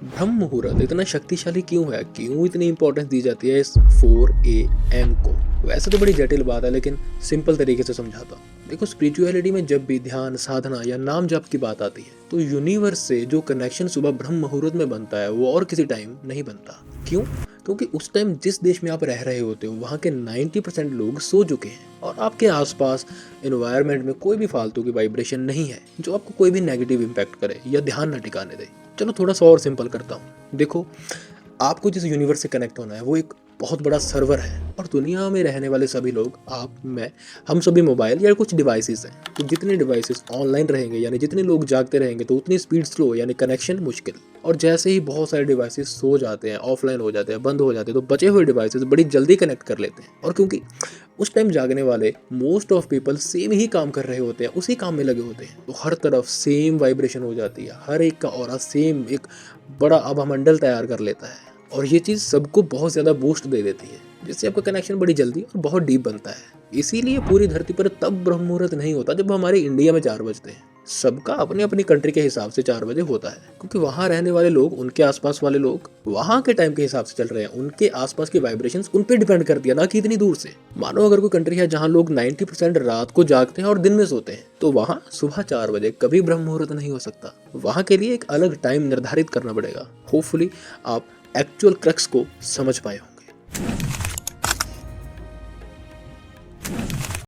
ब्रह्म मुहूर्त इतना शक्तिशाली क्यों है, क्यों इतनी इंपॉर्टेंस दी जाती है इस 4 AM को? वैसे तो बड़ी जटिल बात है, लेकिन सिंपल तरीके से समझाता हूँ। देखो, स्पिरिचुअलिटी में जब भी ध्यान, साधना या नाम जप की बात आती है, तो यूनिवर्स से जो कनेक्शन सुबह ब्रह्म मुहूर्त में बनता है, वो और किसी टाइम नहीं बनता। क्यों? क्योंकि उस टाइम जिस देश में आप रह रहे होते हो, वहाँ के 90% लोग सो चुके हैं और आपके आसपास एनवायरनमेंट में कोई भी फालतू की वाइब्रेशन नहीं है जो आपको कोई भी नेगेटिव इम्पैक्ट करे या ध्यान न टिकाने दे। चलो थोड़ा सा और सिंपल करता हूँ। देखो, आपको जिस यूनिवर्स से कनेक्ट होना है वो एक बहुत बड़ा सर्वर है, और दुनिया में रहने वाले सभी लोग, आप, मैं, हम सभी मोबाइल या कुछ डिवाइसेस हैं। तो जितने डिवाइसेस ऑनलाइन रहेंगे, यानी जितने लोग जागते रहेंगे, तो उतनी स्पीड स्लो, यानी कनेक्शन मुश्किल। और जैसे ही बहुत सारे डिवाइसेस सो जाते हैं, ऑफलाइन हो जाते हैं, बंद हो जाते हैं, तो बचे हुए डिवाइसेस बड़ी जल्दी कनेक्ट कर लेते हैं। और क्योंकि उस टाइम जागने वाले मोस्ट ऑफ पीपल सेम ही काम कर रहे होते हैं, उसी काम में लगे होते हैं, तो हर तरफ सेम वाइब्रेशन हो जाती है। हर एक का ऑरा सेम एक बड़ा आभामंडल तैयार कर लेता है, और ये चीज़ सबको बहुत ज़्यादा बूस्ट दे देती है, जिससे आपका कनेक्शन बड़ी जल्दी और बहुत डीप बनता है। इसीलिए पूरी धरती पर तब ब्रह्म मुहूर्त नहीं होता जब हमारे इंडिया में 4 बजते हैं। सबका अपनी अपनी कंट्री के हिसाब से 4 बजे होता है, क्योंकि वहाँ रहने वाले लोग, उनके आसपास वाले लोग वहाँ के टाइम के हिसाब से चल रहे हैं। उनके आसपास की वाइब्रेशंस उन पे डिपेंड करती है, ना कि इतनी दूर से। मानो अगर कोई कंट्री है जहाँ लोग 90% रात को जागते हैं और दिन में सोते हैं, तो वहाँ सुबह 4 बजे कभी ब्रह्म मुहूर्त नहीं हो सकता। वहाँ के लिए एक अलग टाइम निर्धारित करना पड़ेगा। होपफुली आप एक्चुअल क्रक्स को समझ पाए हो।